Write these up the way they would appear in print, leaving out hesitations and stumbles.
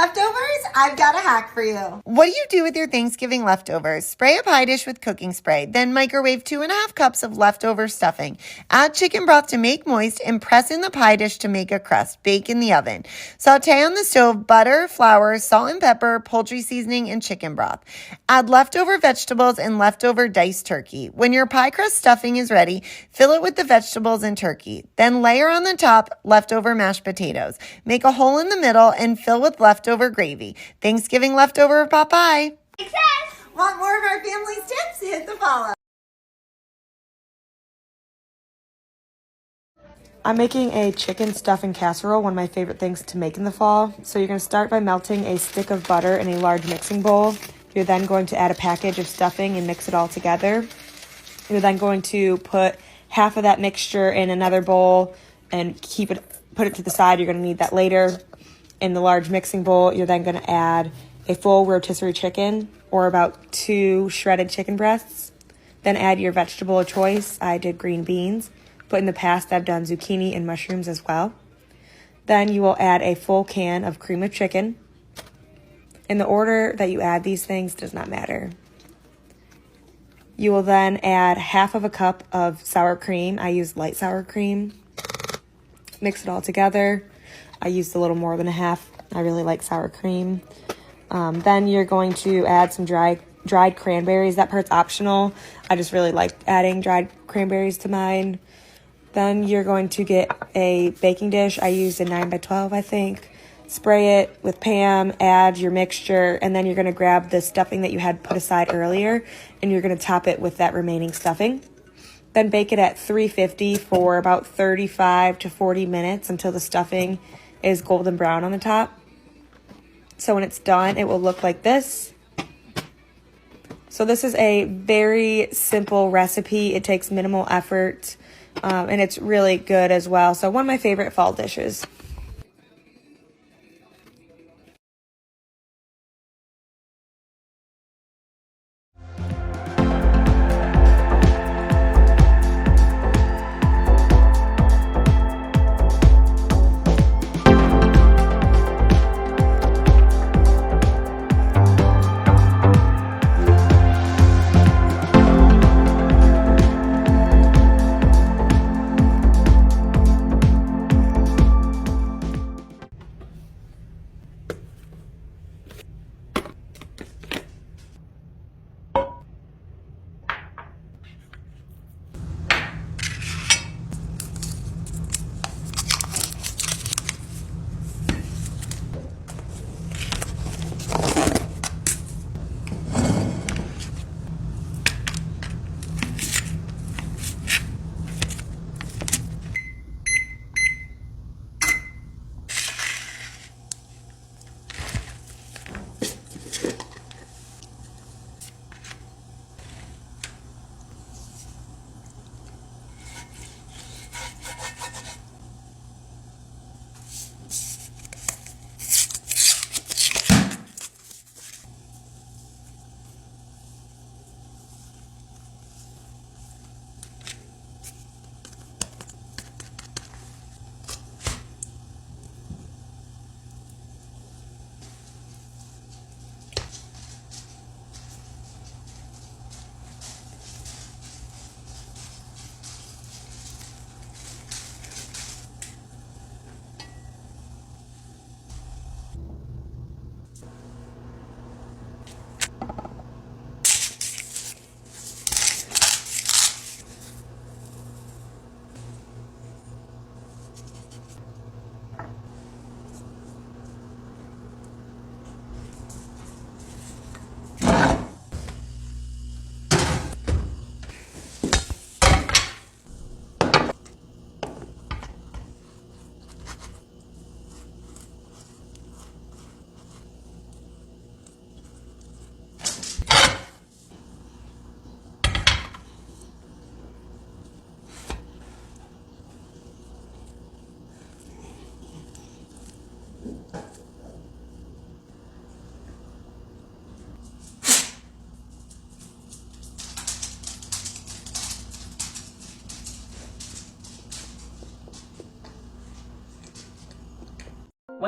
leftovers? I've got a hack for you. What do you do with your Thanksgiving leftovers? Spray a pie dish with cooking spray, then microwave 2.5 cups of leftover stuffing. Add chicken broth to make moist and press in the pie dish to make a crust. Bake in the oven. Saute on the stove butter, flour, salt and pepper, poultry seasoning, and chicken broth. Add leftover vegetables and leftover diced turkey. When your pie crust stuffing is ready, fill it with the vegetables and turkey. Then layer on the top leftover mashed potatoes. Make a hole in the middle and fill with leftover gravy. Thanksgiving leftover pot pie. Success! Want more of our family's tips? Hit the follow. I'm making a chicken stuffing casserole, one of my favorite things to make in the fall. So you're going to start by melting a stick of butter in a large mixing bowl. You're then going to add a package of stuffing and mix it all together. You're then going to put half of that mixture in another bowl and put it to the side. You're going to need that later. In the large mixing bowl, you're then going to add a full rotisserie chicken or about 2 shredded chicken breasts. Then add your vegetable of choice. I did green beans. But in the past, I've done zucchini and mushrooms as well. Then you will add a full can of cream of chicken. In the order that you add these things does not matter. You will then add half of a cup of sour cream. I use light sour cream. Mix it all together. I used a little more than a half. I really like sour cream. Then you're going to add some dried cranberries. That part's optional. I just really like adding dried cranberries to mine. Then you're going to get a baking dish. I used a 9x12, I think. Spray it with Pam, add your mixture, and then you're going to grab the stuffing that you had put aside earlier, and you're going to top it with that remaining stuffing. Then bake it at 350 for about 35 to 40 minutes until the stuffing is golden brown on the top. So when it's done, it will look like this. So this is a very simple recipe. It takes minimal effort. And it's really good as well. So one of my favorite fall dishes.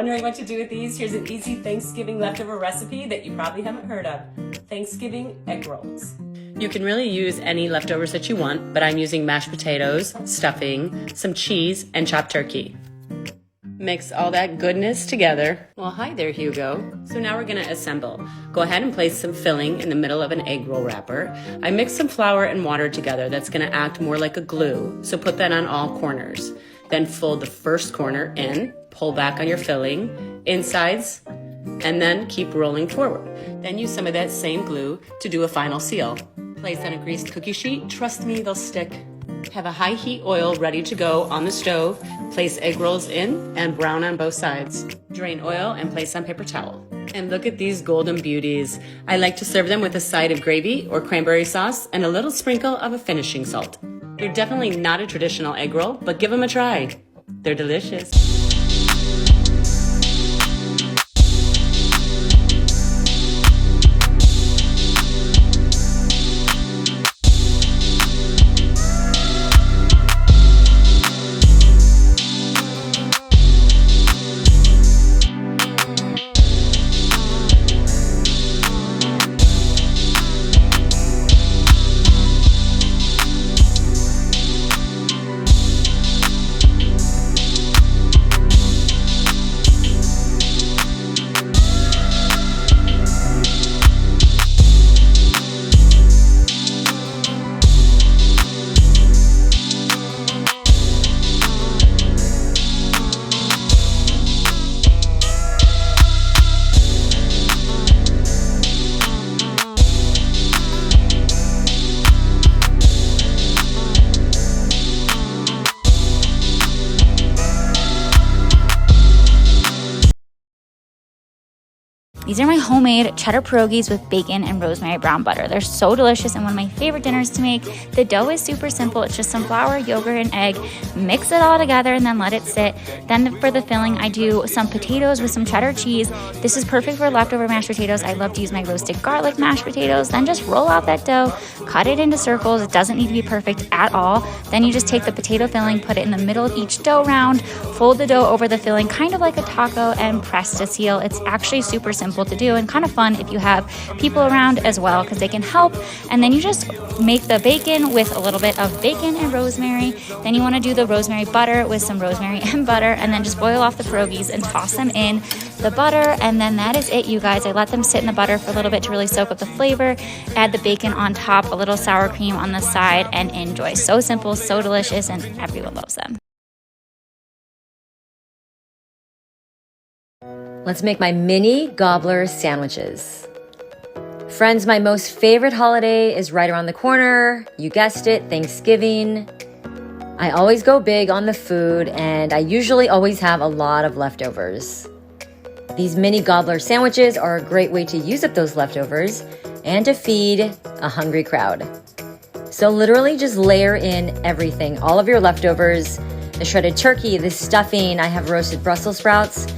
Wondering what to do with these? Here's an easy Thanksgiving leftover recipe that you probably haven't heard of. Thanksgiving egg rolls. You can really use any leftovers that you want, but I'm using mashed potatoes, stuffing, some cheese, and chopped turkey. Mix all that goodness together. Well, hi there, Hugo. So now we're gonna assemble. Go ahead and place some filling in the middle of an egg roll wrapper. I mixed some flour and water together that's gonna act more like a glue, so put that on all corners. Then fold the first corner in, pull back on your filling, insides, and then keep rolling forward. Then use some of that same glue to do a final seal. Place on a greased cookie sheet. Trust me, they'll stick. Have a high heat oil ready to go on the stove. Place egg rolls in and brown on both sides. Drain oil and place on paper towel. And look at these golden beauties. I like to serve them with a side of gravy or cranberry sauce and a little sprinkle of a finishing salt. They're definitely not a traditional egg roll, but give them a try. They're delicious. These are my homemade cheddar pierogies with bacon and rosemary brown butter. They're so delicious and one of my favorite dinners to make. The dough is super simple. It's just some flour, yogurt, and egg. Mix it all together and then let it sit. Then for the filling, I do some potatoes with some cheddar cheese. This is perfect for leftover mashed potatoes. I love to use my roasted garlic mashed potatoes. Then just roll out that dough, cut it into circles. It doesn't need to be perfect at all. Then you just take the potato filling, put it in the middle of each dough round, fold the dough over the filling, kind of like a taco, and press to seal. It's actually super simple to do and kind of fun if you have people around as well because they can help. And then you just make the bacon with a little bit of bacon and rosemary. Then you want to do the rosemary butter with some rosemary and butter, and then just boil off the pierogies and toss them in the butter. And then that is it, you guys. I let them sit in the butter for a little bit to really soak up the flavor. Add the bacon on top, a little sour cream on the side, and enjoy. So simple, so delicious, and everyone loves them. Let's make my mini gobbler sandwiches. Friends, my most favorite holiday is right around the corner. You guessed it, Thanksgiving. I always go big on the food, and I usually always have a lot of leftovers. These mini gobbler sandwiches are a great way to use up those leftovers and to feed a hungry crowd. So literally just layer in everything, all of your leftovers, the shredded turkey, the stuffing. I have roasted Brussels sprouts.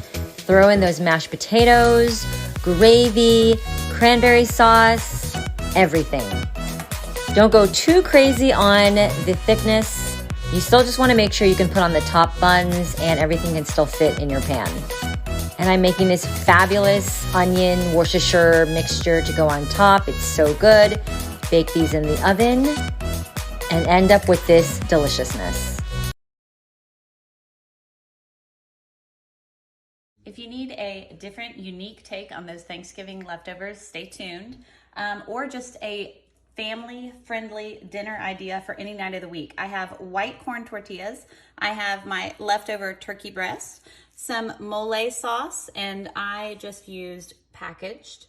Throw in those mashed potatoes, gravy, cranberry sauce, everything. Don't go too crazy on the thickness. You still just want to make sure you can put on the top buns and everything can still fit in your pan. And I'm making this fabulous onion Worcestershire mixture to go on top. It's so good. Bake these in the oven and end up with this deliciousness. If you need a different, unique take on those Thanksgiving leftovers, stay tuned. Or just a family-friendly dinner idea for any night of the week. I have white corn tortillas. I have my leftover turkey breast, some mole sauce, and I just used packaged.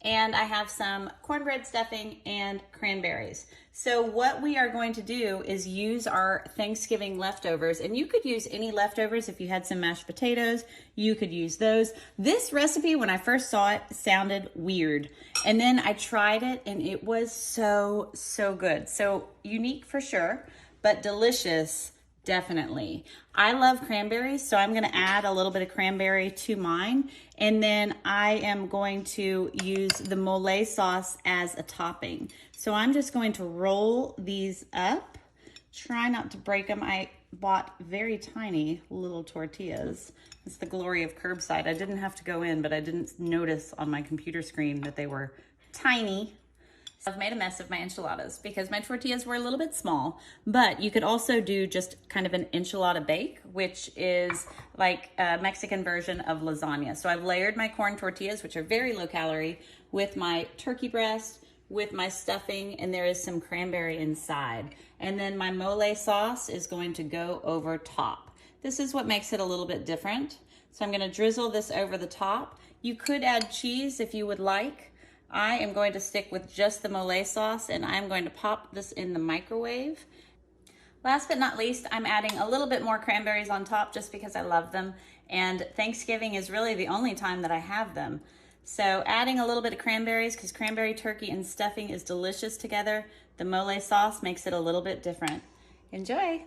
And I have some cornbread stuffing and cranberries. So what we are going to do is use our Thanksgiving leftovers, and you could use any leftovers. If you had some mashed potatoes, you could use those. This recipe, when I first saw it, sounded weird. And then I tried it and it was so, so good. So unique for sure, but delicious. Definitely. I love cranberries, so I'm going to add a little bit of cranberry to mine. And then I am going to use the mole sauce as a topping. So I'm just going to roll these up. Try not to break them. I bought very tiny little tortillas. It's the glory of curbside. I didn't have to go in, but I didn't notice on my computer screen that they were tiny. So I've made a mess of my enchiladas because my tortillas were a little bit small, but you could also do just kind of an enchilada bake, which is like a Mexican version of lasagna. So I've layered my corn tortillas, which are very low calorie, with my turkey breast, with my stuffing, and there is some cranberry inside. And then my mole sauce is going to go over top. This is what makes it a little bit different. So I'm gonna drizzle this over the top. You could add cheese if you would like. I am going to stick with just the mole sauce, and I'm going to pop this in the microwave. Last but not least, I'm adding a little bit more cranberries on top just because I love them, and Thanksgiving is really the only time that I have them. So adding a little bit of cranberries, because cranberry turkey and stuffing is delicious together. The mole sauce makes it a little bit different. Enjoy!